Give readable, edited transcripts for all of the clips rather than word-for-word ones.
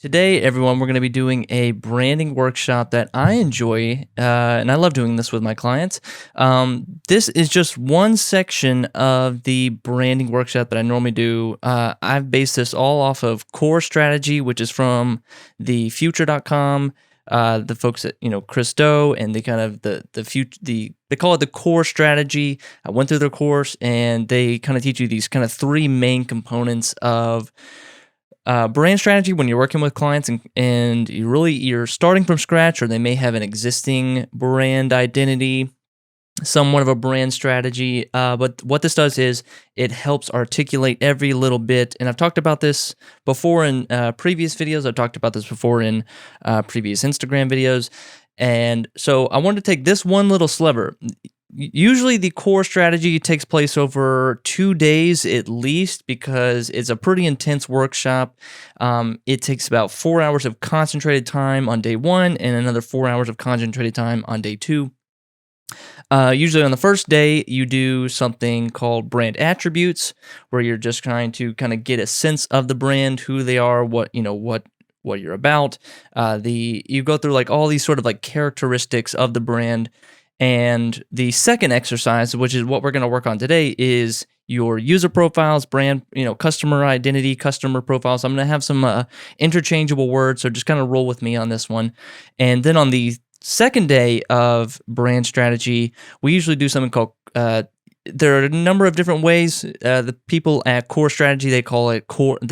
Today, everyone, we're going to be doing a branding workshop that I enjoy, and I love doing this with my clients. This is just one section of the branding workshop that I normally do. I've based this all off of Core Strategy, which is from the future.com. The folks at Chris Do and the future they call it the Core Strategy. I went through their course and they kind of teach you these kind of three main components of brand strategy when you're working with clients and you're starting from scratch, or they may have an existing brand identity, somewhat of a brand strategy. But what this does is it helps articulate every little bit. And I've talked about this before in previous videos. I've talked about this before in previous Instagram videos. And so I wanted to take this one little sliver. Usually the core strategy takes place over 2 days at least because it's a pretty intense workshop. It takes about 4 hours of concentrated time on day one and another 4 hours of concentrated time on day two. Usually on the first day, you do something called brand attributes, where you're just trying to kind of get a sense of the brand, who they are, what you're about. You go through like all these sort of like characteristics of the brand. And the second exercise, which is what we're going to work on today, is your user profiles, brand, customer identity, customer profiles. I'm going to have some interchangeable words, so just kind of roll with me on this one. And then on the second day of brand strategy, we usually do something called there are a number of different ways. The people at Core Strategy, they call it goals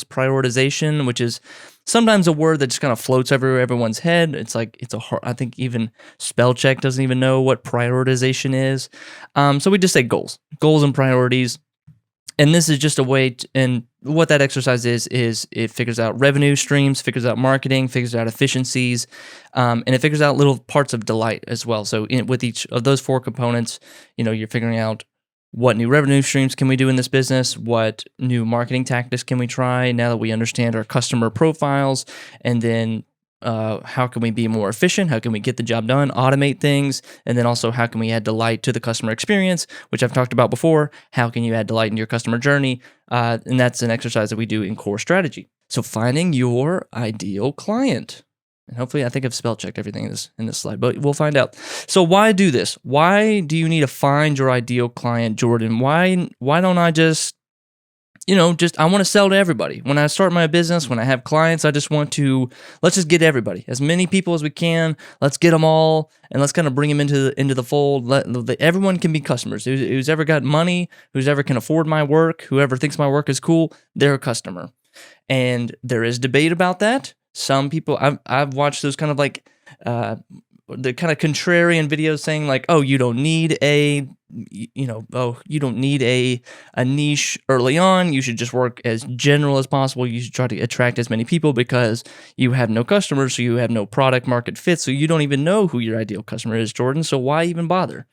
prioritization, which is sometimes a word that just kind of floats over everyone's head. I think even spell check doesn't even know what prioritization is. So we just say goals and priorities. And this is just a way and what that exercise is it figures out revenue streams, figures out marketing, figures out efficiencies, and it figures out little parts of delight as well. So with each of those four components, you're figuring out what new revenue streams can we do in this business, what new marketing tactics can we try now that we understand our customer profiles, and then how can we be more efficient? How can we get the job done, automate things? And then also, how can we add delight to the customer experience, which I've talked about before? How can you add delight in your customer journey? And that's an exercise that we do in Core Strategy. So finding your ideal client. And hopefully, I think I've spell checked everything in this slide, but we'll find out. So why do this? Why do you need to find your ideal client, Jordan? Why don't I just I want to sell to everybody. When I start my business, when I have clients, I just let's just get everybody, as many people as we can. Let's get them all, and let's kind of bring them into the fold. Everyone can be customers. Who's ever got money, who's ever can afford my work, whoever thinks my work is cool, they're a customer. And there is debate about that. Some people, I've watched those kind of like the kind of contrarian videos saying like, oh, you don't need a niche early on. You should just work as general as possible. You should try to attract as many people because you have no customers, so you have no product market fit, so you don't even know who your ideal customer is, Jordan. So why even bother?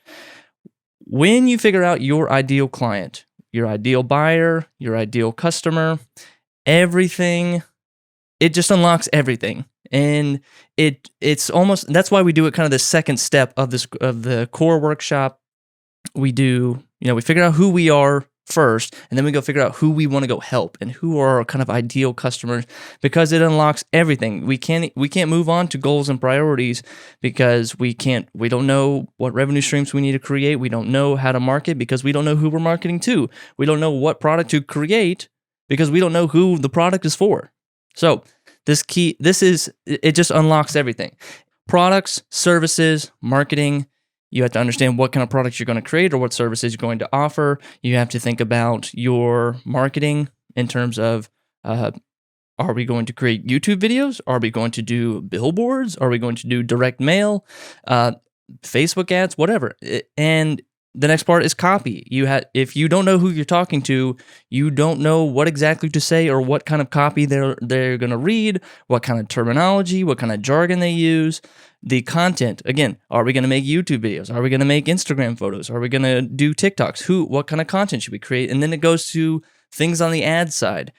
When you figure out your ideal client, your ideal buyer, your ideal customer, everything, it just unlocks everything. And it's almost, that's why we do it kind of the second step of the core workshop. We do, we figure out who we are first, and then we go figure out who we want to go help and who are our kind of ideal customers, because it unlocks everything. We can't move on to goals and priorities because we don't know what revenue streams we need to create. We don't know how to market because we don't know who we're marketing to. We don't know what product to create because we don't know who the product is for. So it just unlocks everything. Products, services, marketing. You have to understand what kind of products you're going to create or what services you're going to offer. You have to think about your marketing in terms of, are we going to create YouTube videos? Are we going to do billboards? Are we going to do direct mail, Facebook ads, whatever? And the next part is copy. If you don't know who you're talking to, you don't know what exactly to say or what kind of copy they're going to read, what kind of terminology, what kind of jargon they use. The content, again, are we going to make YouTube videos? Are we going to make Instagram photos? Are we going to do TikToks? What kind of content should we create? And then it goes to things on the ad side.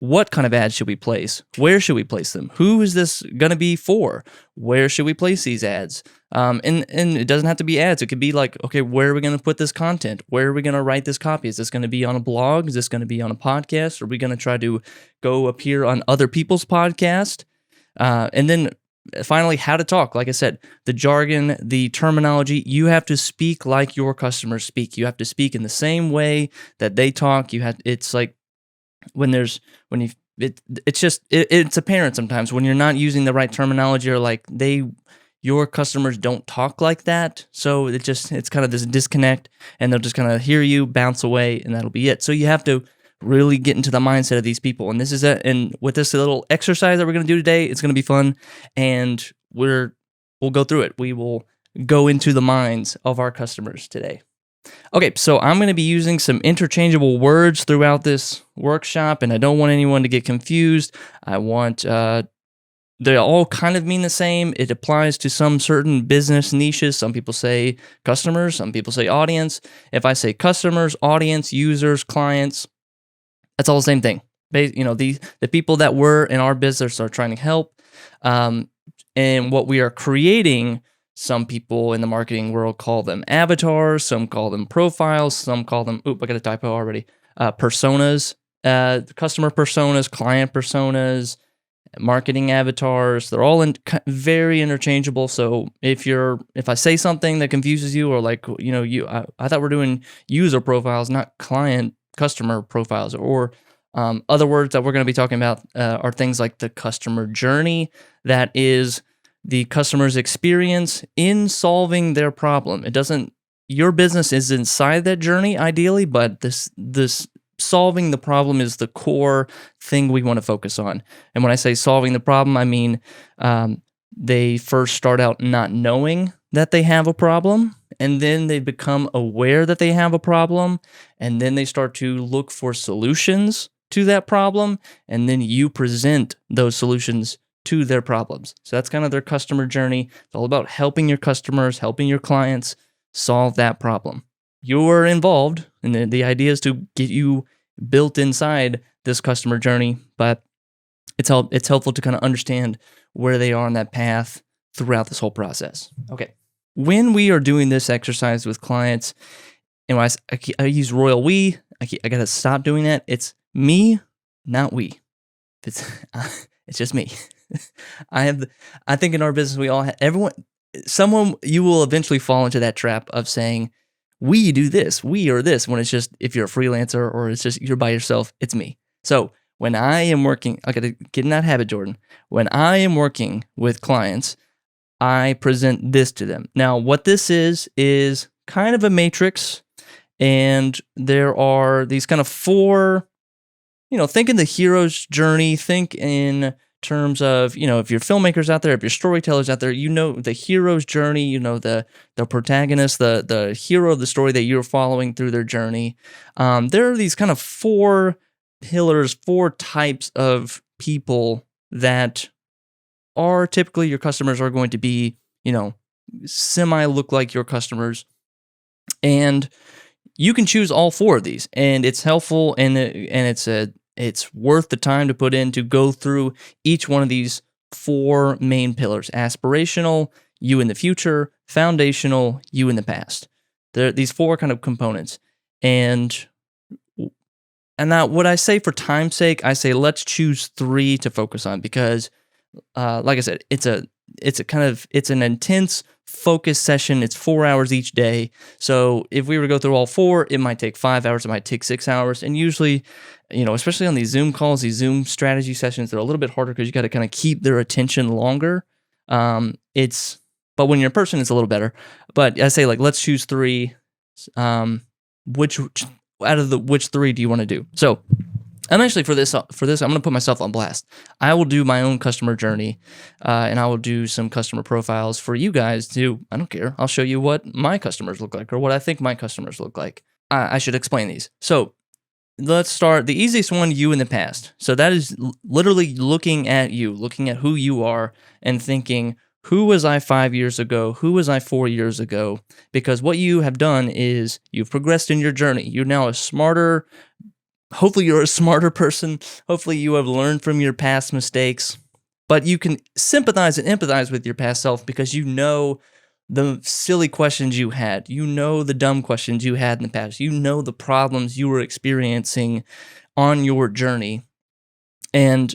what kind of ads should we place? Where should we place them? Who is this going to be for? Where should we place these ads? And it doesn't have to be ads. It could be like, okay, where are we going to put this content? Where are we going to write this copy? Is this going to be on a blog? Is this going to be on a podcast? Are we going to try to go appear on other people's podcast? And then finally, how to talk. Like I said, the jargon, the terminology, you have to speak like your customers speak. You have to speak in the same way that they talk. It's like it's apparent sometimes when you're not using the right terminology, or like your customers don't talk like that. So it's kind of this disconnect, and they'll just kind of hear you, bounce away, and that'll be it. So you have to really get into the mindset of these people. And and with this little exercise that we're going to do today, it's going to be fun, and we'll go through it. We will go into the minds of our customers today. Okay, so I'm going to be using some interchangeable words throughout this workshop, and I don't want anyone to get confused. I want they all kind of mean the same. It applies to some certain business niches. Some people say customers, some people say audience. If I say customers, audience, users, clients, that's all the same thing. The people that we're in our business are trying to help, and what we are creating. Some people in the marketing world call them avatars, some call them profiles, some call them, I got a typo already, personas, customer personas, client personas, marketing avatars. They're all very interchangeable. So if I say something that confuses you, or like, I thought we're doing user profiles, not customer profiles, or other words that we're going to be talking about are things like the customer journey, that is the customer's experience in solving their problem. Your business is inside that journey ideally, but this solving the problem is the core thing we want to focus on. And when I say solving the problem, I mean they first start out not knowing that they have a problem, and then they become aware that they have a problem, and then they start to look for solutions to that problem, and then you present those solutions to their problems. So that's kind of their customer journey. It's all about helping your customers, helping your clients solve that problem. You're involved, and the idea is to get you built inside this customer journey, but it's helpful to kind of understand where they are on that path throughout this whole process. Okay. When we are doing this exercise with clients, and I use royal we, I got to stop doing that. It's me, not we. It's just me. I think in our business, we all have, you will eventually fall into that trap of saying, we do this, we are this, when it's just, if you're a freelancer or it's just, you're by yourself, it's me. So when I am working, I got to get in that habit, Jordan. When I am working with clients, I present this to them. Now, what this is kind of a matrix, and there are these kind of four, think in the hero's journey, think in terms of, if you're filmmakers out there, if you're storytellers out there, the hero's journey, the protagonist, the hero of the story that you're following through their journey. There are these kind of four pillars, four types of people that are typically your customers, are going to be, semi look like your customers. And you can choose all four of these, and it's helpful, and it's worth the time to put in to go through each one of these four main pillars: aspirational, you in the future; foundational, you in the past. There are these four kind of components. And now what I say for time's sake, I say let's choose three to focus on, because like I said, it's an intense focus session. It's 4 hours each day. So if we were to go through all four, it might take 5 hours, it might take 6 hours. And usually, especially on these Zoom calls, these Zoom strategy sessions, they're a little bit harder because you got to kind of keep their attention longer. But when you're in person, it's a little better. But I say, like, let's choose three. Which three do you want to do? So I'm actually, for this, I'm going to put myself on blast. I will do my own customer journey, and I will do some customer profiles for you guys too. I don't care. I'll show you what my customers look like, or what I think my customers look like. I should explain these. So let's start. The easiest one, you in the past. So that is literally looking at you, looking at who you are, and thinking, who was I 5 years ago? Who was I 4 years ago? Because what you have done is you've progressed in your journey. You're now a smarter, Hopefully you're a smarter person. Hopefully you have learned from your past mistakes, but you can sympathize and empathize with your past self because you know the silly questions you had. You know the dumb questions you had in the past. You know the problems you were experiencing on your journey. And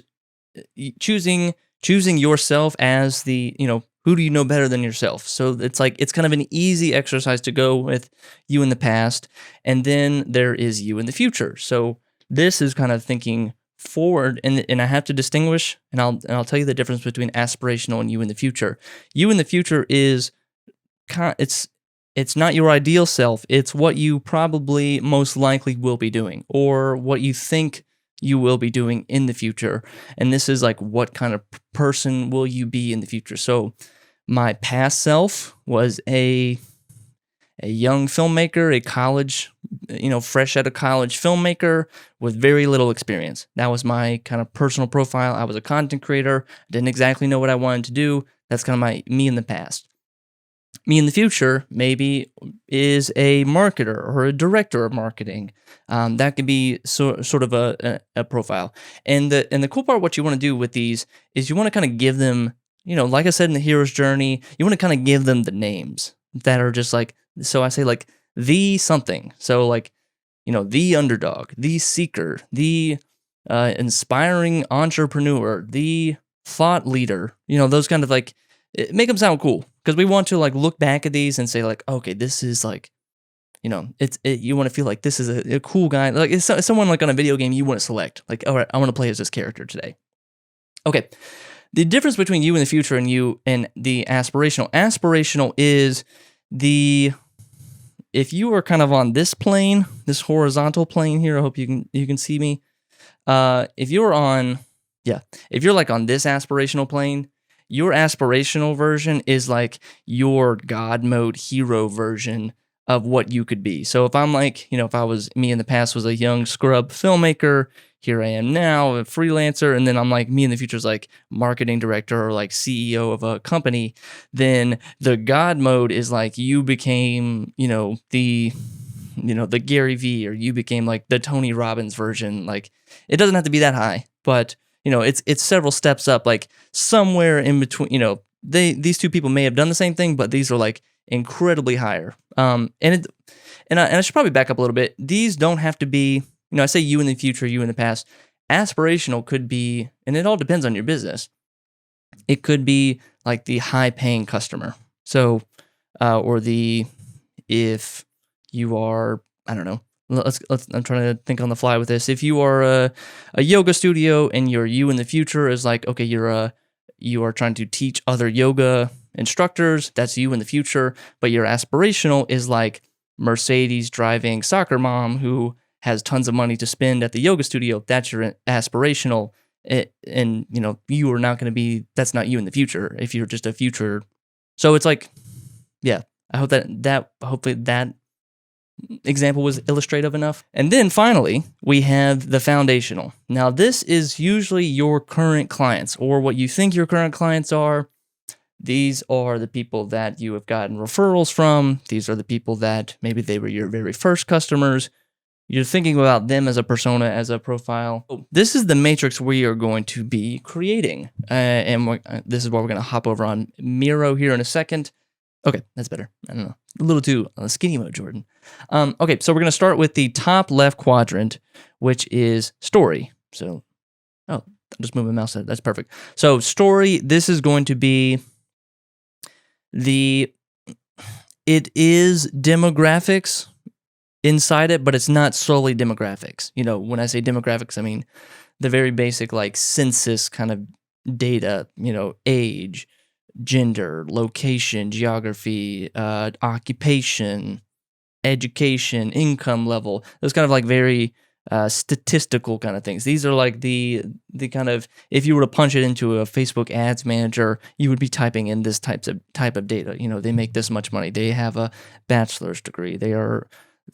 choosing yourself as the, who do you know better than yourself? So it's like it's kind of an easy exercise to go with you in the past, and then there is you in the future. So this is kind of thinking forward, and I have to distinguish, and I'll tell you the difference between aspirational and you in the future. You in the future is it's not your ideal self. It's what you probably most likely will be doing, or what you think you will be doing in the future. And this is like, what kind of person will you be in the future? So my past self was a young filmmaker, a college, fresh out of college filmmaker with very little experience. That was my kind of personal profile. I was a content creator. I didn't exactly know what I wanted to do. That's kind of me in the past. Me in the future maybe is a marketer or a director of marketing. That could be sort of a profile. And the cool part, what you want to do with these is you want to kind of give them, like I said in the hero's journey, you want to kind of give them the names that are just like, so I say like the something. So like, the underdog, the seeker, the inspiring entrepreneur, the thought leader, those kind of like, make them sound cool, because we want to like look back at these and say like, okay, this is like, you want to feel like this is a cool guy. Like it's someone like on a video game you want to select. Like, all right, I want to play as this character today. Okay. The difference between you in the future and you and the aspirational. Aspirational is if you are kind of on this plane, this horizontal plane here, I hope you can see me. If you're like on this aspirational plane, your aspirational version is like your God mode hero version of what you could be. So if I'm like, if I was me in the past was a young scrub filmmaker, here I am now, a freelancer, and then I'm like, me in the future is like marketing director or like CEO of a company, then the God mode is like you became, the Gary Vee, or you became like the Tony Robbins version. Like it doesn't have to be that high, but it's several steps up, like somewhere in between. These two people may have done the same thing, but these are like incredibly higher. And I should probably back up a little bit. These don't have to be, I say you in the future, you in the past. Aspirational could be, and it all depends on your business. It could be like the high paying customer. So, if you are, I don't know, I'm trying to think on the fly with this. If you are a yoga studio and you in the future is like, okay, you are trying to teach other yoga instructors, that's you in the future. But your aspirational is like Mercedes driving soccer mom who has tons of money to spend at the yoga studio. That's your aspirational. And you are not going to be, that's not you in the future if you're just a future. So it's like, yeah, I hope hopefully that example was illustrative enough. And then finally, we have the foundational. Now, this is usually your current clients, or what you think your current clients are. These are the people that you have gotten referrals from. These are the people that maybe they were your very first customers. You're thinking about them as a persona, as a profile. This is the matrix we are going to be creating. And this is why we're going to hop over on Miro here in a second. Okay, that's better. I don't know. A little too skinny mode, Jordan. Okay, so we're going to start with the top left quadrant, which is story. So, I'll just move my mouse. That's perfect. So story, this is going to be it is demographics inside it, but it's not solely demographics. When I say demographics, I mean the very basic like census kind of data, age, gender, location, geography, occupation, education, income level, those kind of like very statistical kind of things. These are like the kind of, if you were to punch it into a Facebook ads manager, you would be typing in this type of data. They make this much money. They have a bachelor's degree. They are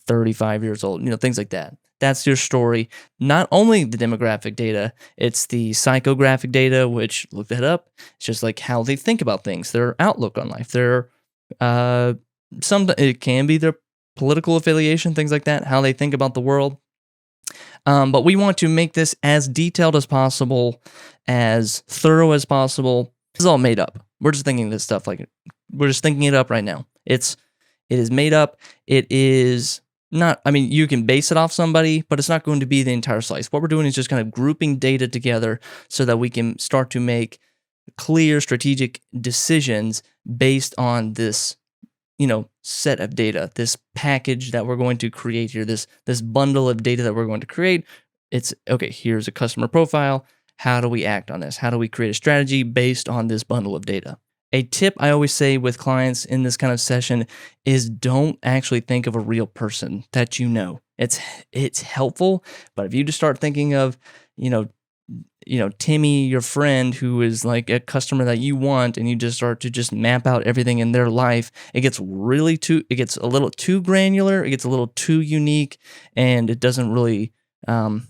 35 years old, things like that. That's your story. Not only the demographic data, it's the psychographic data, which, look that up. It's just like how they think about things, their outlook on life, it can be their political affiliation, things like that, how they think about the world. But we want to make this as detailed as possible, as thorough as possible. This is all made up. We're just thinking this stuff like we're just thinking it up right now. It is made up. It is not, I mean, you can base it off somebody, but it's not going to be the entire slice. What we're doing is just kind of grouping data together so that we can start to make clear strategic decisions based on this, set of data, this package that we're going to create here, this bundle of data that we're going to create. It's okay, here's a customer profile. How do we act on this? How do we create a strategy based on this bundle of data? A tip I always say with clients in this kind of session is don't actually think of a real person that you know. It's helpful, but if you just start thinking of, Timmy, your friend who is like a customer that you want, and you just start to just map out everything in their life, it gets a little too granular, it gets a little too unique, and it doesn't really, when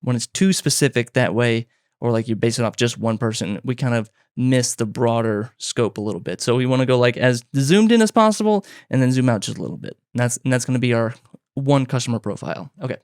it's too specific that way, or like you base it off just one person, we kind of miss the broader scope a little bit. So we want to go like as zoomed in as possible, and then zoom out just a little bit. And that's going to be our one customer profile. Okay.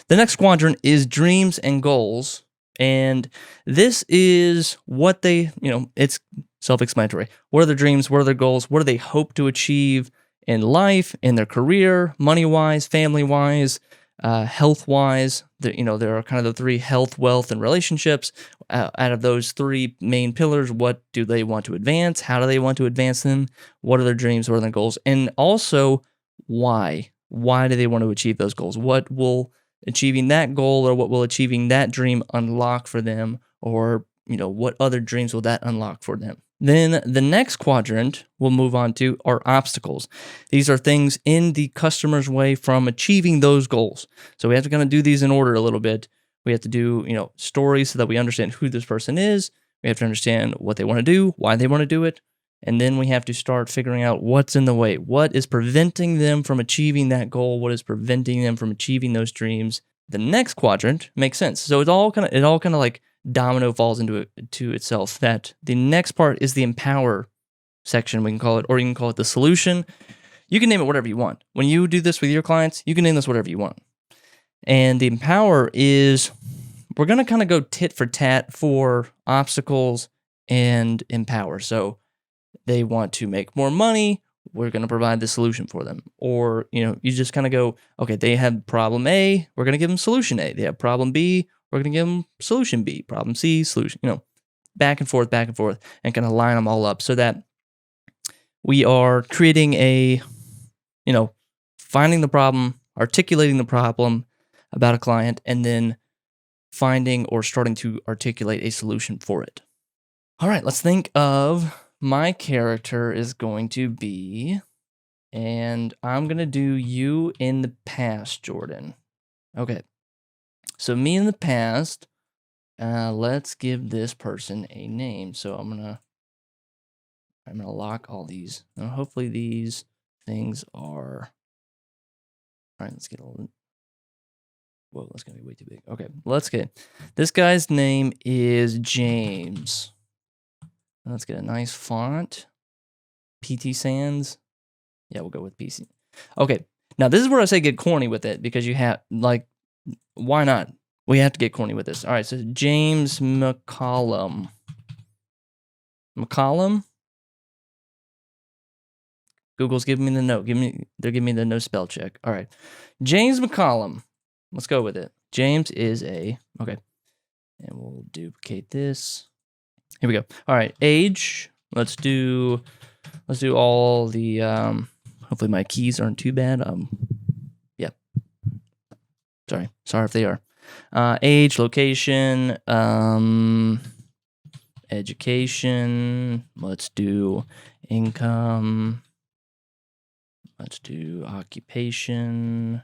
The next quadrant is dreams and goals. And this is what they, it's self-explanatory. What are their dreams? What are their goals? What do they hope to achieve in life, in their career, money-wise, family-wise, health-wise? There are kind of the three: health, wealth, and relationships. Out of those three main pillars, what do they want to advance? How do they want to advance them? What are their dreams? What are their goals? And also, why? Why do they want to achieve those goals? What will achieving that goal, or what will achieving that dream unlock for them? Or, what other dreams will that unlock for them? Then the next quadrant we'll move on to are obstacles. These are things in the customer's way from achieving those goals. So we have to kind of do these in order a little bit. We have to do, stories so that we understand who this person is. We have to understand what they want to do, why they want to do it. And then we have to start figuring out what's in the way. What is preventing them from achieving that goal? What is preventing them from achieving those dreams? The next quadrant makes sense. So it all kind of like domino falls into itself. That the next part is the empower section, we can call it, or you can call it the solution. You can name it whatever you want. When you do this with your clients, you can name this whatever you want. And the empower is, we're going to kind of go tit for tat for obstacles and empower. So they want to make more money, we're going to provide the solution for them. Or, you just kind of go, okay, they have problem A, we're going to give them solution A. They have problem B, we're going to give them solution B. Problem C, solution, back and forth, and kind of line them all up so that we are creating a, finding the problem, articulating the problem about a client, and then finding or starting to articulate a solution for it. All right, let's think of, my character is going to be, and I'm going to do you in the past, Jordan. Okay. So me in the past, let's give this person a name. So I'm going to lock all these. Now, hopefully these things are, all right, let's get a little, whoa, that's going to be way too big. Okay, let's get, this guy's name is James. Let's get a nice font. PT Sans. Yeah, we'll go with PC. Okay. Now, this is where I say get corny with it, because you have, like, why not? We have to get corny with this. All right, so James McCollum. McCollum? Google's giving me the no. They're giving me the no spell check. All right. James McCollum. Let's go with it. James is a, okay. And we'll duplicate this. Here we go. All right, age. Let's do all the, hopefully my keys aren't too bad. Yeah. Sorry if they are. Age, location, education. Let's do income. Let's do occupation.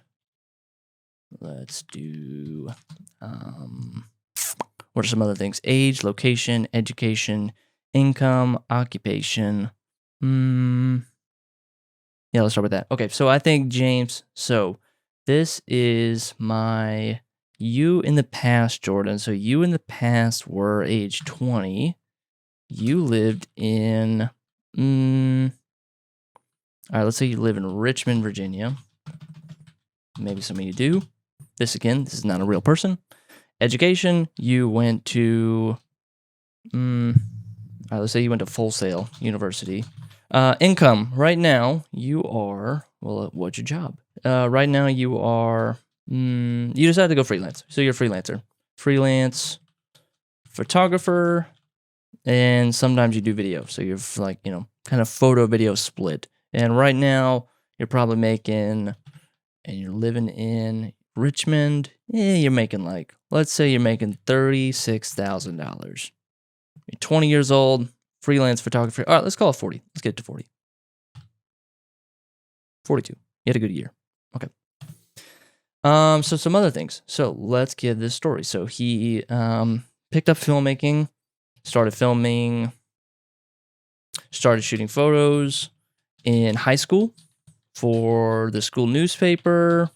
Let's do, what are some other things? Age, location, education, income, occupation. Yeah, let's start with that. Okay, so I think James, so this is my, you in the past, Jordan. So you in the past were age 20. You lived in, all right, let's say you live in Richmond, Virginia. Maybe some of you do. This is not a real person. Education, you went to, let's say you went to Full Sail University. Income, right now, you are, well, what's your job? Right now, you are, you decided to go freelance. So you're a freelancer. Freelance photographer, and sometimes you do video. So you're like, kind of photo video split. And right now, you're probably making, and you're living in Richmond, you're making like, let's say you're making $36,000. You're 20 years old, freelance photographer. All right, let's call it 40. Let's get it to 40. 42. You had a good year. Okay. So some other things. So let's get this story. So he picked up filmmaking, started filming, started shooting photos in high school for the school newspaper.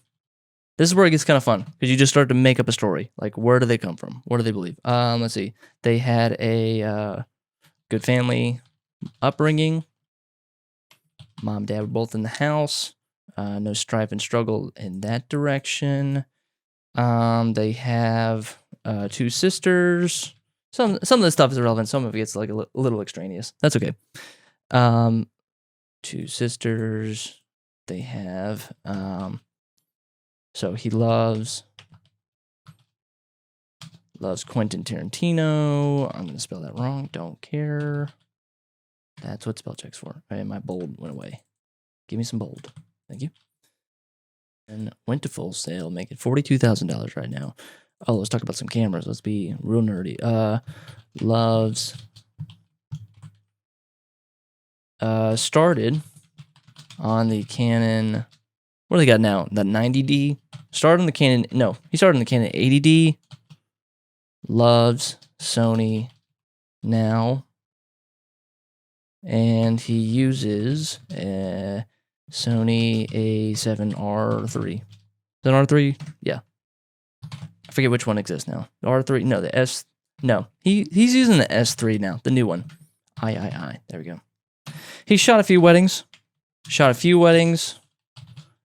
This is where it gets kind of fun because you just start to make up a story. Like, where do they come from? What do they believe? Let's see. They had a good family upbringing. Mom and dad were both in the house. No strife and struggle in that direction. They have 2 sisters. Some of the stuff is irrelevant. Some of it gets like a little extraneous. That's okay. 2 sisters. They have. So he loves Quentin Tarantino. I'm going to spell that wrong. Don't care. That's what spell check's for. All right, my bold went away. Give me some bold. Thank you. And went to Full Sail, making $42,000 right now. Oh, let's talk about some cameras. Let's be real nerdy. Loves. Started on the Canon. What do they got now? The 90D? Started on the Canon. No, he started on the Canon 80D. Loves Sony now. And he uses a Sony A7R3. Is that an R3? Yeah. I forget which one exists now. The R3? No, the S. No, he's using the S3 now, the new one. There we go. He shot a few weddings.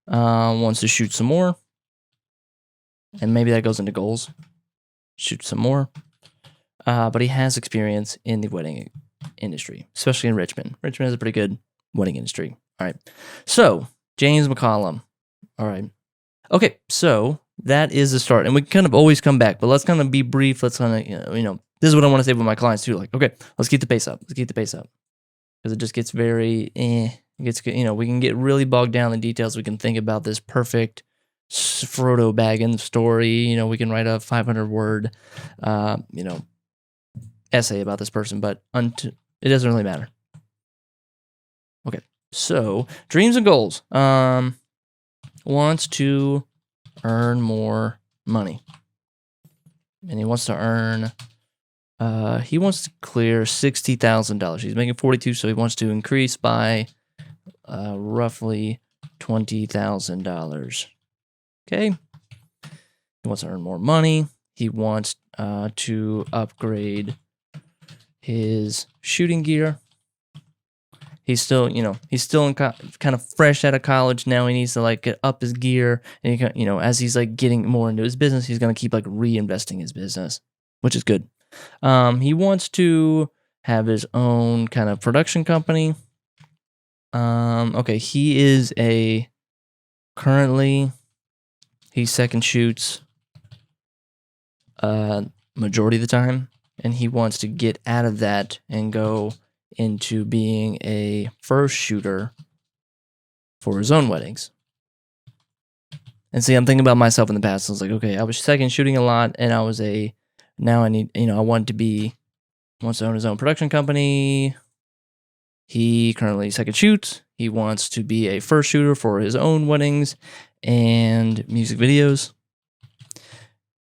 Wants to shoot some more. And maybe that goes into goals. Shoot some more. But he has experience in the wedding industry, especially in Richmond. Richmond has a pretty good wedding industry. All right. So, James McCollum. All right. Okay, so that is the start. And we kind of always come back, but let's kind of be brief. Let's kind of, this is what I want to say with my clients too. Like, okay, let's keep the pace up. Because it just gets very, it gets, we can get really bogged down in details. We can think about this perfect Frodo Baggins story. We can write a 500-word, essay about this person, but it doesn't really matter. Okay, so dreams and goals. Wants to earn more money, and he wants to earn. He wants to clear $60,000. He's making 42, so he wants to increase by roughly $20,000. Okay. He wants to earn more money. He wants to upgrade his shooting gear. He's still, in kind of fresh out of college now. He needs to get up his gear, and as he's getting more into his business, he's gonna keep reinvesting his business, which is good. He wants to have his own kind of production company. Okay, he is currently he second shoots majority of the time, and he wants to get out of that and go into being a first shooter for his own weddings. And see, I'm thinking about myself in the past. I was like, okay, I was second shooting a lot, and I was now I need, I wants to own his own production company. He currently second shoots. He wants to be a first shooter for his own weddings and music videos.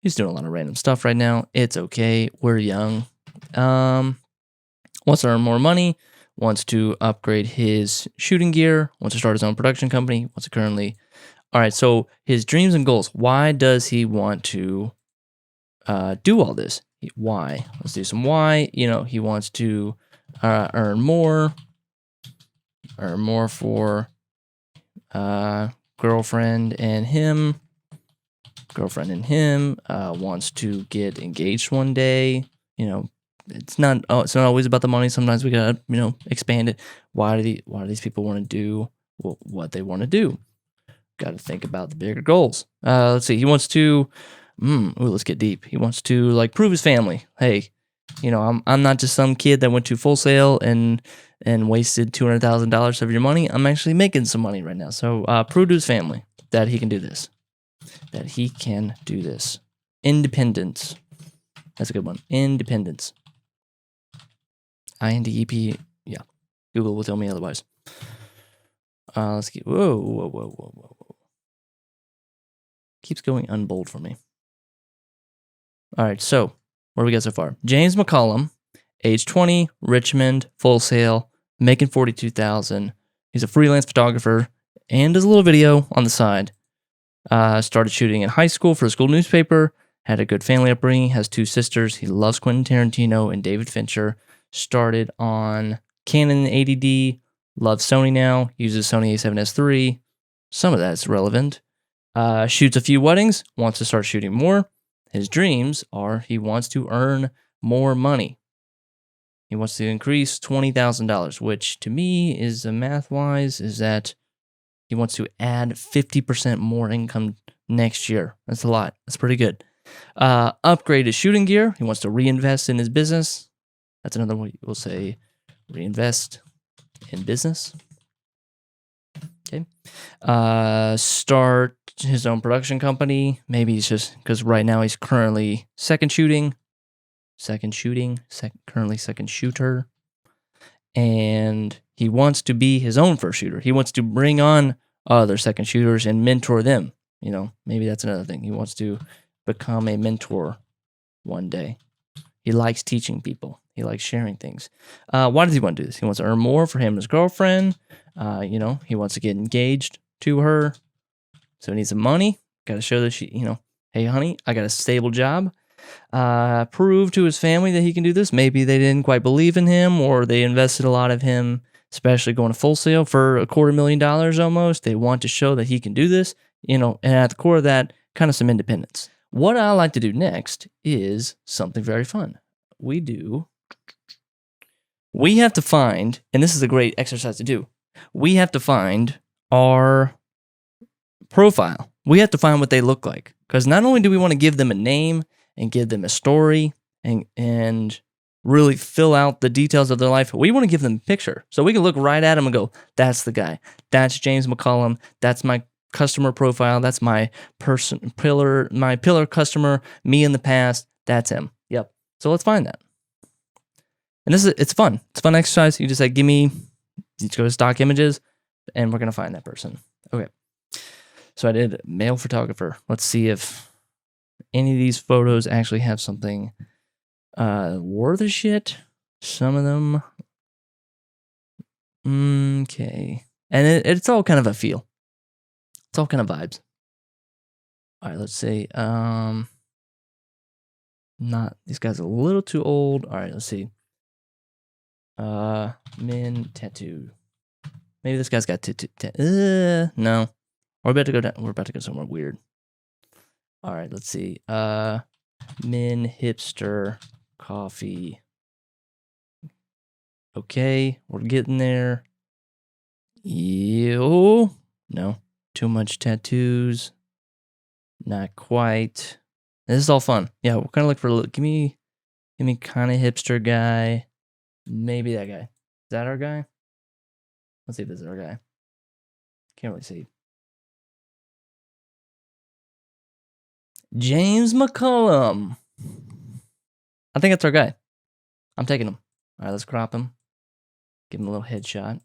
He's doing a lot of random stuff right now. It's okay. We're young. Wants to earn more money. Wants to upgrade his shooting gear. Wants to start his own production company. Wants to currently... All right, so his dreams and goals. Why does he want to do all this? Why? Let's do some why. He wants to earn more for girlfriend and him. girlfriend and him, wants to get engaged one day. It's not always about the money. Sometimes we gotta, expand it. Why do these people want to do what they want to do? Got to think about the bigger goals. Let's see. He wants to, let's get deep. He wants to like prove his family. Hey, I'm not just some kid that went to Full Sail and wasted $200,000 of your money. I'm actually making some money right now. So prove to his family that he can do this. That he can do this. Independence. That's a good one. Independence. INDEP. Yeah. Google will tell me otherwise. Let's get. Whoa. Keeps going unbold for me. All right. So where do we got so far? James McCollum, age 20, Richmond, Full Sail, making $42,000. He's a freelance photographer and does a little video on the side. Started shooting in high school for a school newspaper. Had a good family upbringing. Has 2 sisters. He loves Quentin Tarantino and David Fincher. Started on Canon 80D. Loves Sony now. Uses Sony A7S III. Some of that's relevant. Shoots a few weddings. Wants to start shooting more. His dreams are he wants to earn more money. He wants to increase $20,000, which to me is math-wise is that he wants to add 50% more income next year. That's a lot. That's pretty good. Upgrade his shooting gear. He wants to reinvest in his business. That's another one we'll say reinvest in business. Okay. Start his own production company. Maybe he's just because right now he's currently second shooter, and he wants to be his own first shooter. He wants to bring on other second shooters and mentor them. Maybe that's another thing. He wants to become a mentor one day. He likes teaching people. He likes sharing things. Why does he want to do this? He wants to earn more for him and his girlfriend. He wants to get engaged to her. So he needs some money. Got to show that hey, honey, I got a stable job. Prove to his family that he can do this. Maybe they didn't quite believe in him or they invested a lot of him, especially going to Full Sail for $250,000 almost. They want to show that he can do this, and at the core of that, kind of some independence. What I like to do next is something very fun. We have to find, and this is a great exercise to do, we have to find our profile. We have to find what they look like. Because not only do we want to give them a name and give them a story and really fill out the details of their life, we want to give them a picture. So we can look right at them and go, that's the guy. That's James McCollum. That's my customer profile. That's my pillar customer, me in the past. That's him. Yep. So let's find that. And it's fun. It's a fun exercise. You just say, you just go to stock images and we're going to find that person. Okay. So I did male photographer. Let's see if any of these photos actually have something worth a shit. Some of them. Okay. And it's all kind of a feel. It's all kind of vibes. All right, let's see. Not these guys are a little too old. All right, let's see. Men tattoo. Maybe this guy's got tattoo. No. We're about to go down. We're about to go somewhere weird. All right, let's see. Men hipster coffee. Okay, we're getting there. No. Too much tattoos. Not quite. This is all fun. Yeah, we're kind of looking for a little. Give me kind of hipster guy. Maybe that guy. Is that our guy? Let's see if this is our guy. Can't really see. James McCollum. I think that's our guy. I'm taking him. All right, let's crop him. Give him a little headshot.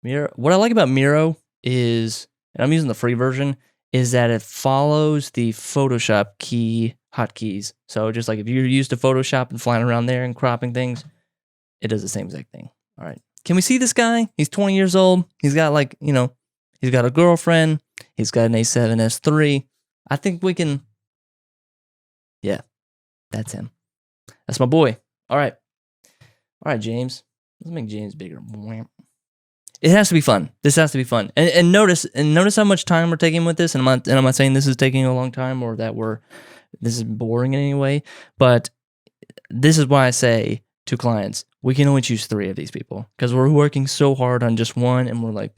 Miro. What I like about Miro is, and I'm using the free version, is that it follows the Photoshop hotkeys. So just like if you're used to Photoshop and flying around there and cropping things, it does the same exact thing. All right. Can we see this guy? He's 20 years old. He's got he's got a girlfriend. He's got an A7S III. I think we can. Yeah, that's him. That's my boy. All right, James. Let's make James bigger. It has to be fun. This has to be fun. And notice how much time we're taking with this. And I'm not saying this is taking a long time or that this is boring in any way. But this is why I say to clients, we can only choose 3 of these people because we're working so hard on just one, and we're like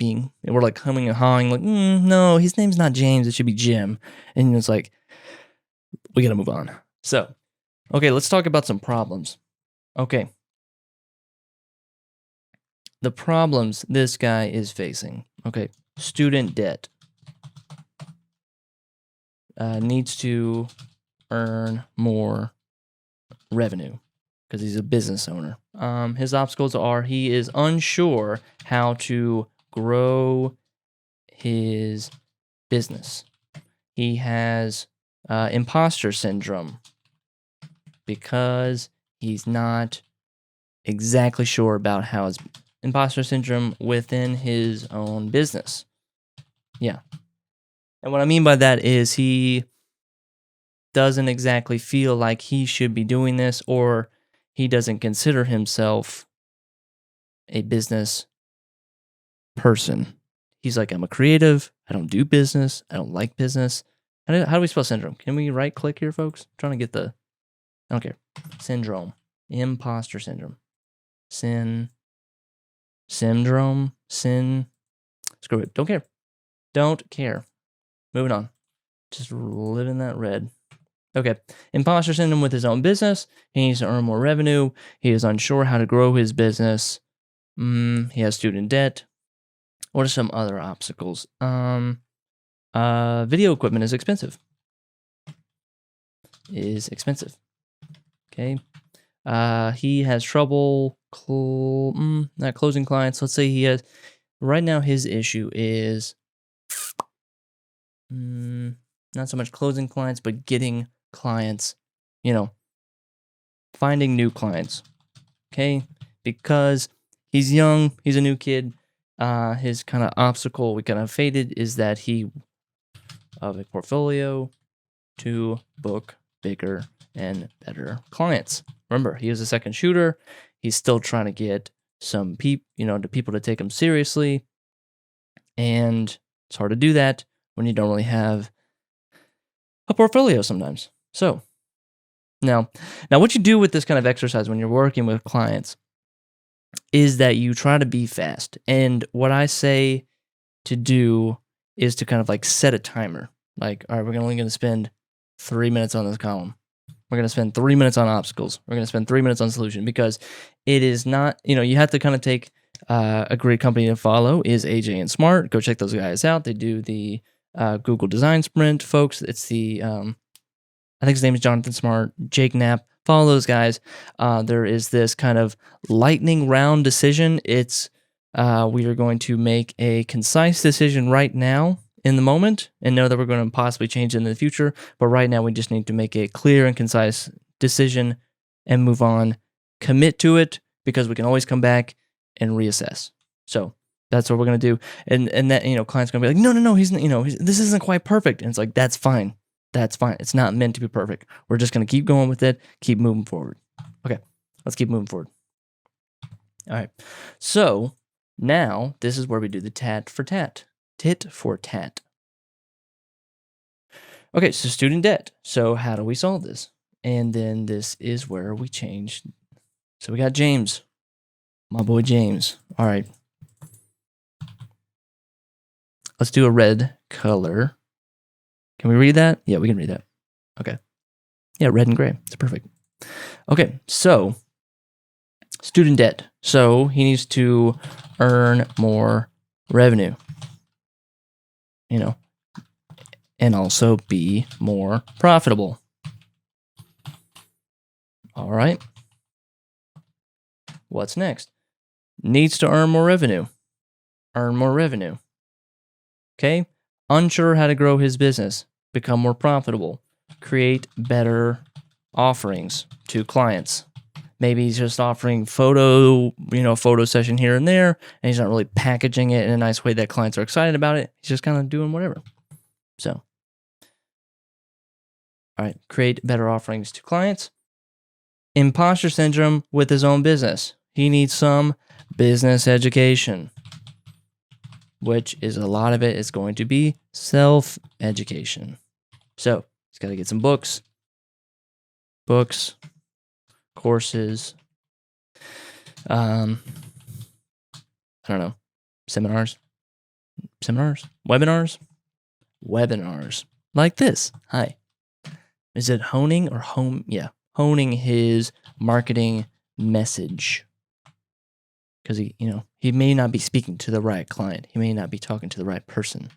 humming and hawing, like, no, his name's not James. It should be Jim. And it's like, we got to move on. So, okay, let's talk about some problems. Okay. The problems this guy is facing. Okay, student debt. Needs to earn more revenue because he's a business owner. His obstacles are he is unsure how to grow his business. He has imposter syndrome because he's not exactly sure about how his imposter syndrome within his own business. Yeah. And what I mean by that is he doesn't exactly feel like he should be doing this, or he doesn't consider himself a business person. He's like, I'm a creative. I don't do business. I don't like business. How do we spell syndrome? Can we right click here, folks? I'm trying to get I don't care. Syndrome. Imposter syndrome. Syndrome. Screw it. Don't care. Don't care. Moving on. Just living that red. Okay. Imposter syndrome with his own business. He needs to earn more revenue. He is unsure how to grow his business. He has student debt. What are some other obstacles? Video equipment is expensive. Okay. He has trouble not closing clients. Let's say he has, right now his issue is not so much closing clients, but getting clients, finding new clients. Okay. Because he's young, he's a new kid. His kind of obstacle we kind of faded is that he of a portfolio to book bigger and better clients. Remember, he was a second shooter. He's still trying to get some people to take him seriously. And it's hard to do that when you don't really have a portfolio sometimes. So now what you do with this kind of exercise when you're working with clients is that you try to be fast. And what I say to do is to kind of like set a timer. Like, all right, we're only going to spend 3 minutes on this column. We're going to spend 3 minutes on obstacles. We're going to spend 3 minutes on solution, because it is not, you have to kind of take a great company to follow is AJ and Smart. Go check those guys out. They do the Google Design Sprint, folks. It's the, I think his name is Jonathan Smart, Jake Knapp. Follow those guys. There is this kind of lightning round decision. It's we are going to make a concise decision right now in the moment and know that we're going to possibly change it in the future. But right now we just need to make a clear and concise decision and move on, commit to it, because we can always come back and reassess. So that's what we're going to do. And that, client's going to be like, no, he's this isn't quite perfect. And it's like, that's fine. That's fine. It's not meant to be perfect. We're just going to keep going with it, keep moving forward. Okay, let's keep moving forward. All right. So now this is where we do the tit for tat. Okay, so student debt. So how do we solve this? And then this is where we change. So we got James, my boy James. All right. Let's do a red color. Can we read that? Yeah, we can read that. Okay. Yeah, red and gray. It's perfect. Okay, so student debt. So he needs to earn more revenue, and also be more profitable. All right. What's next? Needs to earn more revenue. Okay. Unsure how to grow his business, become more profitable, create better offerings to clients. Maybe he's just offering photo session here and there, and he's not really packaging it in a nice way that clients are excited about it. He's just kind of doing whatever. So, all right, create better offerings to clients. Imposter syndrome with his own business. He needs some business education. which is a lot of it is going to be self-education. So he's got to get some books, courses, I don't know, seminars, webinars like this. Hi. Is it honing or home? Yeah, honing his marketing message. Because he may not be speaking to the right client. He may not be talking to the right person.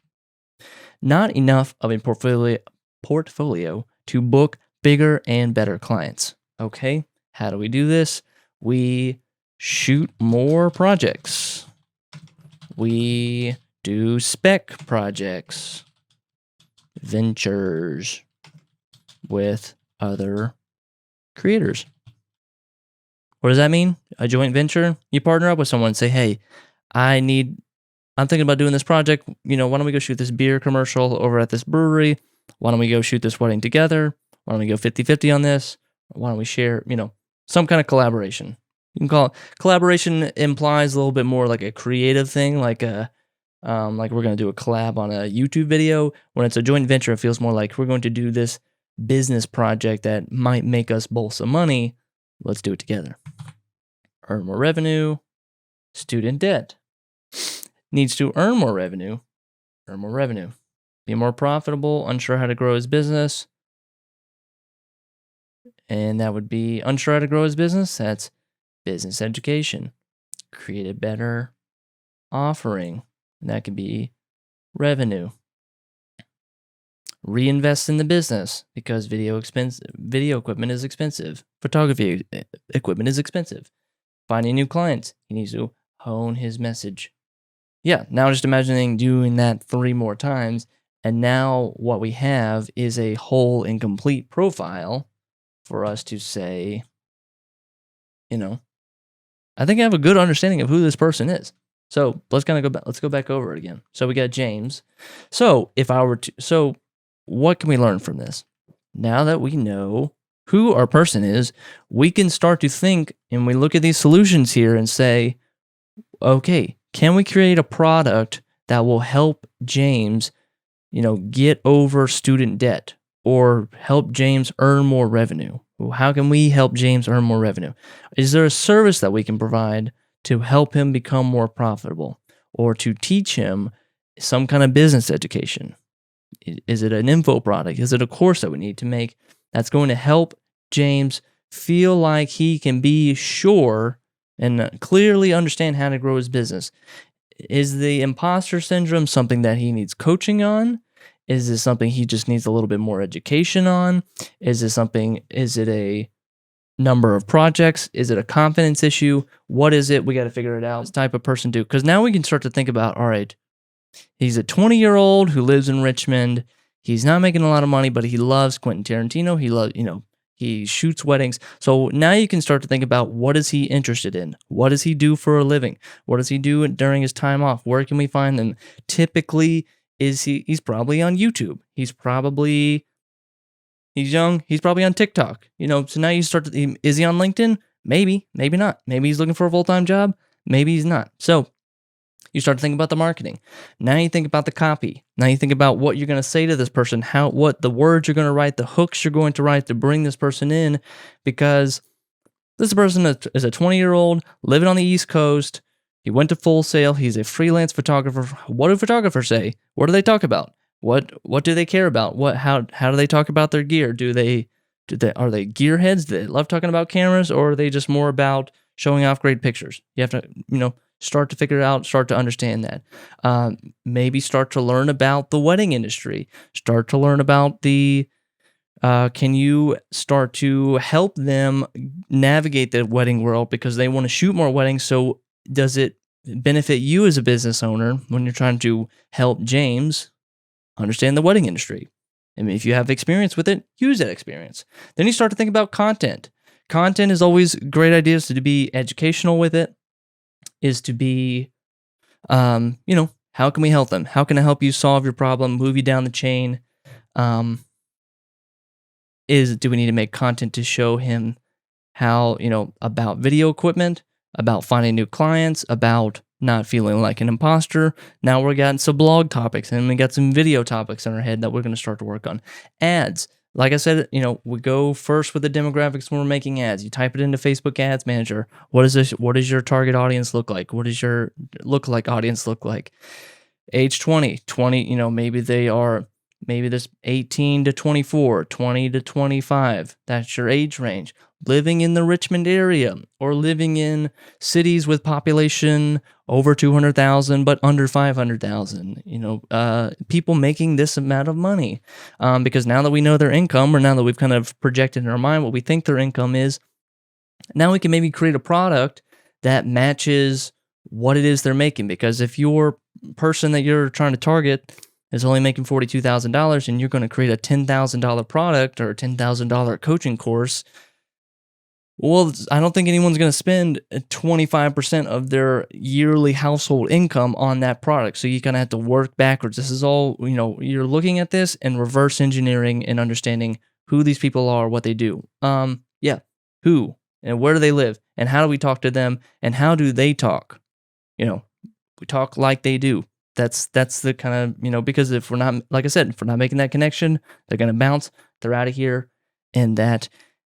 Not enough of a portfolio to book bigger and better clients. Okay, how do we do this? We shoot more projects. We do spec projects, ventures with other creators. What does that mean? A joint venture? You partner up with someone and say, hey, I'm thinking about doing this project. Why don't we go shoot this beer commercial over at this brewery? Why don't we go shoot this wedding together? Why don't we go 50-50 on this? Why don't we share, some kind of collaboration? You can call it collaboration implies a little bit more like a creative thing, like we're going to do a collab on a YouTube video. When it's a joint venture, it feels more like we're going to do this business project that might make us both some money. Let's do it together. Earn more revenue. Student debt. Needs to earn more revenue. Be more profitable. Unsure how to grow his business. And that would be unsure how to grow his business. That's business education. Create a better offering. And that could be revenue. Reinvest in the business because video equipment is expensive. Photography equipment is expensive. Finding new clients. He needs to hone his message. Yeah, now just imagining doing that 3 more times. And now what we have is a whole and complete profile for us to say, I think I have a good understanding of who this person is. So let's kind of go back. Let's go back over it again. So we got James. So what can we learn from this? Now that we know who our person is, we can start to think and we look at these solutions here and say, okay, can we create a product that will help James, get over student debt or help James earn more revenue? How can we help James earn more revenue? Is there a service that we can provide to help him become more profitable or to teach him some kind of business education? Is it an info product? Is it a course that we need to make that's going to help James feel like he can be sure and clearly understand how to grow his business? Is the imposter syndrome something that he needs coaching on? Is this something he just needs a little bit more education on? Is it a number of projects? Is it a confidence issue? What is it? We got to figure it out. This type of person do, because now we can start to think about, all right, he's a 20-year-old who lives in Richmond. He's not making a lot of money, but he loves Quentin Tarantino. He shoots weddings. So now you can start to think about, what is he interested in? What does he do for a living? What does he do during his time off? Where can we find him? Typically, he's probably on YouTube. He's young. He's probably on TikTok. So now you start to, is he on LinkedIn? Maybe not. Maybe he's looking for a full-time job. Maybe he's not. So you start to think about the marketing. Now you think about the copy. Now you think about what you're going to say to this person, what the words you're going to write, the hooks you're going to write to bring this person in, because this person is a 20-year-old living on the East Coast. He went to Full Sail. He's a freelance photographer. What do photographers say? What do they talk about? What do they care about? How do they talk about their gear? Are they gearheads? Do they love talking about cameras, or are they just more about showing off great pictures? You have to, start to figure it out, start to understand that. Maybe start to learn about the wedding industry. Start to learn about can you start to help them navigate the wedding world because they want to shoot more weddings? So does it benefit you as a business owner when you're trying to help James understand the wedding industry? I mean, if you have experience with it, use that experience. Then you start to think about content. Content is always great ideas to be educational with it. Is to be, how can we help them? How can I help you solve your problem, move you down the chain? Do we need to make content to show him how, about video equipment, about finding new clients, about not feeling like an imposter. Now we're getting some blog topics and we got some video topics in our head that we're going to start to work on. Ads. Like I said, we go first with the demographics when we're making ads. You type it into Facebook Ads Manager. What does your target audience look like? What does your lookalike audience look like? Age 20, maybe there's 18 to 24, 20 to 25. That's your age range. Living in the Richmond area or living in cities with population over 200,000 but under 500,000. People making this amount of money, because now that we know their income, or now that we've kind of projected in our mind what we think their income is, now we can maybe create a product that matches what it is they're making. Because if your person that you're trying to target is only making $42,000 and you're going to create a $10,000 product or a $10,000 coaching course, well, I don't think anyone's going to spend 25% of their yearly household income on that product. So you kind of have to work backwards. This is all, you're looking at this and reverse engineering and understanding who these people are, what they do. Who and where do they live and how do we talk to them and how do they talk? We talk like they do. That's the kind of, because if we're not, like I said, if we're not making that connection, they're going to bounce, they're out of here. And that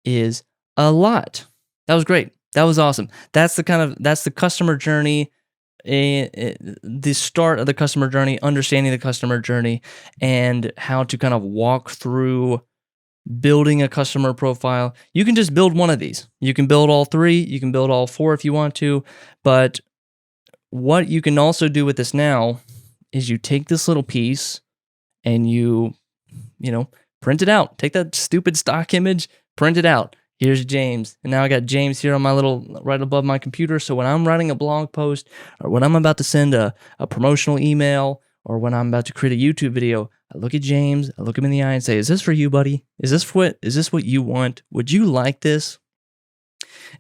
is a lot. That was great. That was awesome. That's the customer journey, the start of the customer journey, understanding the customer journey and how to kind of walk through building a customer profile. You can just build one of these. You can build all three. You can build all four if you want to. But what you can also do with this now is you take this little piece and you print it out. Take that stupid stock image, print it out. Here's James. And now I got James here on my right above my computer. So when I'm writing a blog post or when I'm about to send a promotional email or when I'm about to create a YouTube video, I look at James, I look him in the eye and say, is this for you, buddy? Is this what you want? Would you like this?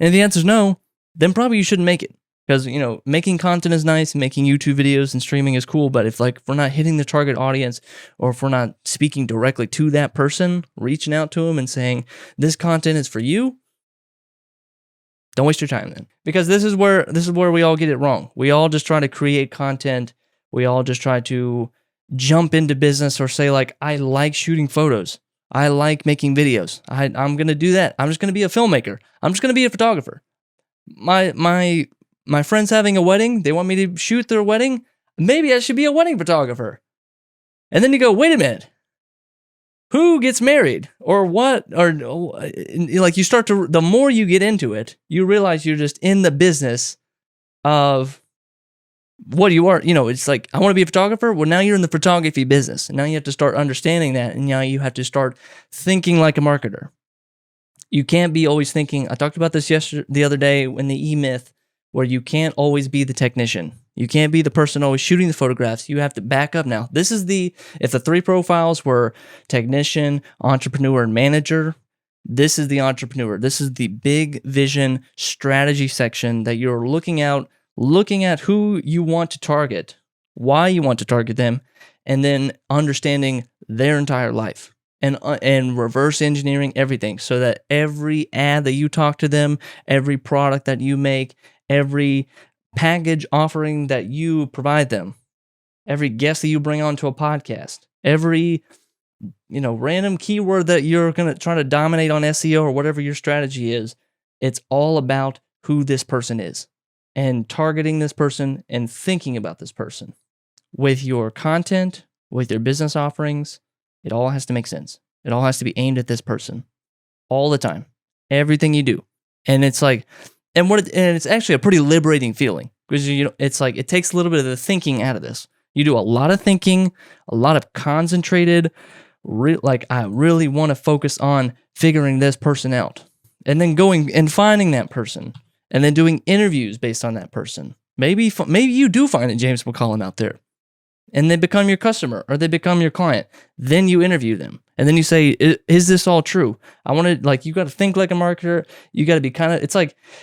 And if the answer is no, then probably you shouldn't make it. Because, making content is nice, making YouTube videos and streaming is cool, but if we're not hitting the target audience or if we're not speaking directly to that person, reaching out to them and saying, this content is for you, don't waste your time then. Because this is where we all get it wrong. We all just try to create content. We all just try to jump into business or say I like shooting photos. I like making videos. I'm going to do that. I'm just going to be a filmmaker. I'm just going to be a photographer. My friend's having a wedding. They want me to shoot their wedding. Maybe I should be a wedding photographer. And then you go, wait a minute. Who gets married or what? Or you start to, the more you get into it, you realize you're just in the business of what you are. It's I want to be a photographer. Well, now you're in the photography business. And now you have to start understanding that. And now you have to start thinking like a marketer. You can't be always thinking, I talked about this the other day in the E-Myth, where you can't always be the technician. You can't be the person always shooting the photographs. You have to back up now. If the three profiles were technician, entrepreneur, and manager, this is the entrepreneur. This is the big vision strategy section that you're looking at who you want to target, why you want to target them, and then understanding their entire life. And reverse engineering everything so that every ad that you talk to them, every product that you make, every package offering that you provide them, every guest that you bring onto a podcast, every random keyword that you're going to try to dominate on SEO or whatever your strategy is, it's all about who this person is and targeting this person and thinking about this person. With your content, with your business offerings, it all has to make sense. It all has to be aimed at this person all the time, everything you do. And it's and it's actually a pretty liberating feeling because it's it takes a little bit of the thinking out of this. You do a lot of thinking, a lot of concentrated, I really want to focus on figuring this person out, and then going and finding that person, and then doing interviews based on that person. Maybe you do find a James McCollum out there, and they become your customer or they become your client. Then you interview them. And then you say, is this all true? I want to, you got to think like a marketer. You got to be it's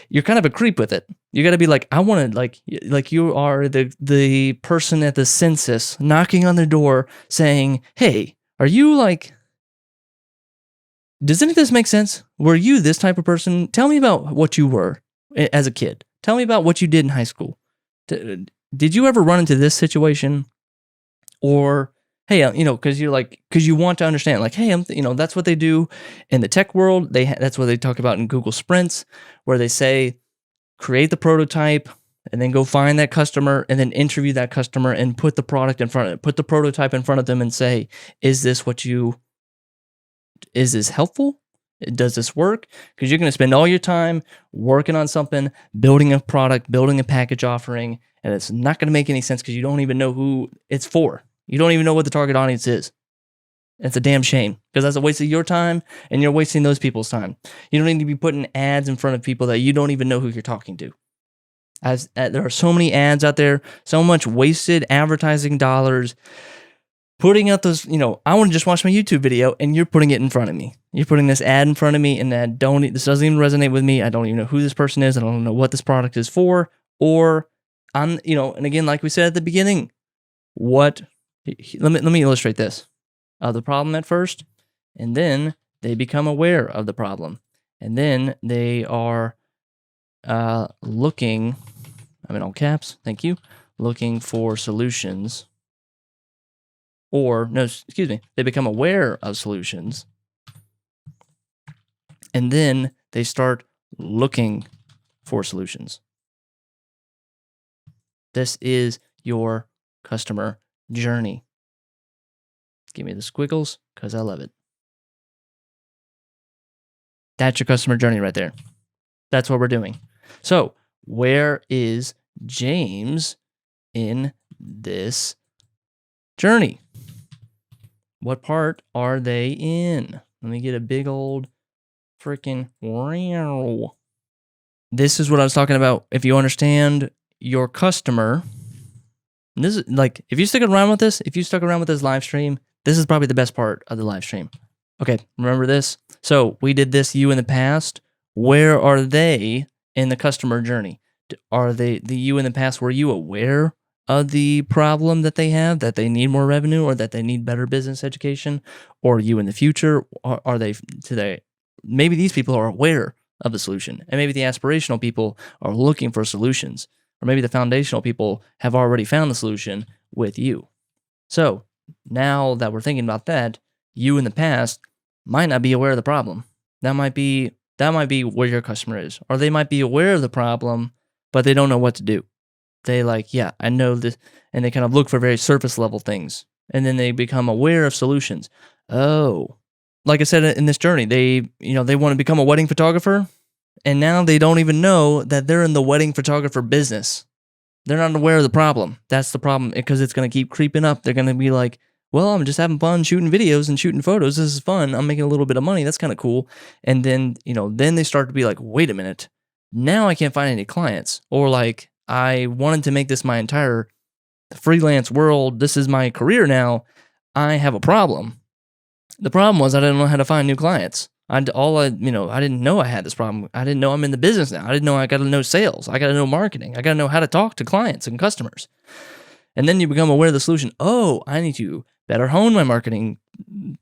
you're kind of a creep with it. You got to be I want to, you are the person at the census knocking on the door saying, hey, are you does any of this make sense? Were you this type of person? Tell me about what you were as a kid. Tell me about what you did in high school. did you ever run into this situation? Or, hey, because because you want to understand, like, hey, that's what they do in the tech world. That's what they talk about in Google Sprints, where they say, create the prototype and then go find that customer and then interview that customer and put the product in front of it, put the prototype in front of them and say, is this helpful? Does this work? Because you're going to spend all your time working on something, building a product, building a package offering, and it's not going to make any sense because you don't even know who it's for. You don't even know what the target audience is. It's a damn shame because that's a waste of your time and you're wasting those people's time. You don't need to be putting ads in front of people that you don't even know who you're talking to. There are so many ads out there, so much wasted advertising dollars. Putting out those, I want to just watch my YouTube video and you're putting it in front of me. You're putting this ad in front of me and this doesn't even resonate with me. I don't even know who this person is. I don't know what this product is for. Or and again, like we said at the beginning, let me illustrate this. The problem at first, and then they become aware of the problem. And then they are looking, I'm in all caps, thank you, looking for solutions. They become aware of solutions. And then they start looking for solutions. This is your customer journey. Give me the squiggles because I love it. That's your customer journey right there. That's what we're doing. So, where is James in this journey? What part are they in? Let me get a big old freaking wow. This is what I was talking about. If you understand your customer, this is like, if you stuck around with this live stream, this is probably the best part of the live stream. Okay, remember this? So we did this you in the past. Where are they in the customer journey? Are the you in the past, were you aware of the problem that they have, that they need more revenue or that they need better business education? Or you in the future, are they today? Maybe these people are aware of the solution, and maybe the aspirational people are looking for solutions, or maybe the foundational people have already found the solution with you. So now that we're thinking about that, you in the past might not be aware of the problem. That might be where your customer is, or they might be aware of the problem, but they don't know what to do. They I know this, and they kind of look for very surface level things, and then they become aware of solutions. Oh, like I said in this journey, they want to become a wedding photographer, and now they don't even know that they're in the wedding photographer business. They're not aware of the problem. That's the problem, because it's going to keep creeping up. They're going to be like, well, I'm just having fun shooting videos and shooting photos. This is fun. I'm making a little bit of money. That's kind of cool. And then, then they start to be like, wait a minute. Now I can't find any clients. Or like, I wanted to make this my entire freelance world. This is my career now. I have a problem. The problem was I didn't know how to find new clients. I didn't know I had this problem. I didn't know I'm in the business now. I didn't know I got to know sales. I got to know marketing. I got to know how to talk to clients and customers. And then you become aware of the solution. Oh, I need to better hone my marketing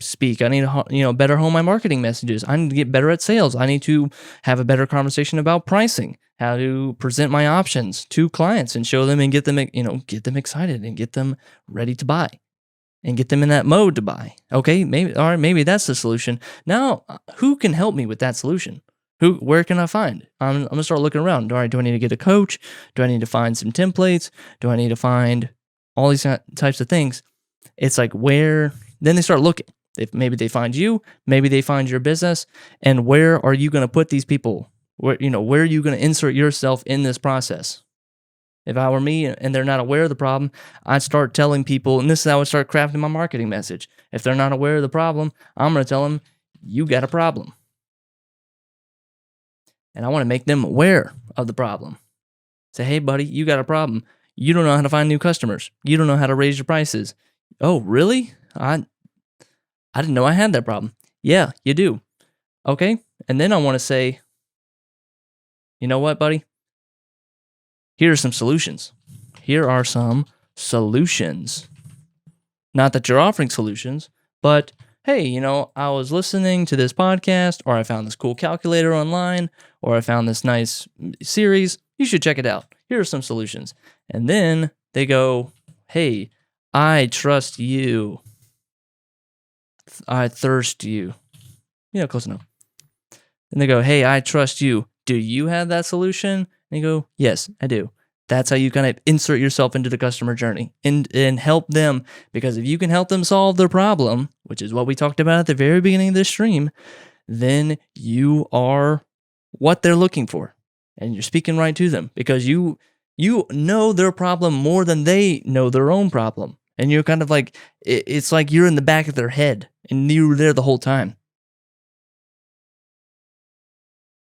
speak. I need to, better hone my marketing messages. I need to get better at sales. I need to have a better conversation about pricing, how to present my options to clients and show them and get them excited and get them ready to buy and get them in that mode to buy. Okay, maybe that's the solution. Now, who can help me with that solution? Where can I find? I'm gonna start looking around. All right, do I need to get a coach? Do I need to find some templates? Do I need to find all these types of things? It's like, where? Then they start looking. Maybe they find you. Maybe they find your business. And where are you going to put these people? Where are you going to insert yourself in this process? If I were me and they're not aware of the problem, I'd start telling people, and this is how I would start crafting my marketing message. If they're not aware of the problem, I'm going to tell them, you got a problem. And I want to make them aware of the problem. Say, hey, buddy, you got a problem. You don't know how to find new customers. You don't know how to raise your prices. Oh, really? I didn't know I had that problem. Yeah, you do. Okay. And then I want to say, you know what, buddy? Here are some solutions. Not that you're offering solutions, but hey, I was listening to this podcast, or I found this cool calculator online, or I found this nice series. You should check it out. Here are some solutions. And then they go, hey, I trust you. I thirst you. Close enough. And they go, hey, I trust you. Do you have that solution? And you go, yes, I do. That's how you kind of insert yourself into the customer journey and help them. Because if you can help them solve their problem, which is what we talked about at the very beginning of this stream, then you are what they're looking for. And you're speaking right to them because you know their problem more than they know their own problem. And you're kind of like, it's like you're in the back of their head and you were there the whole time.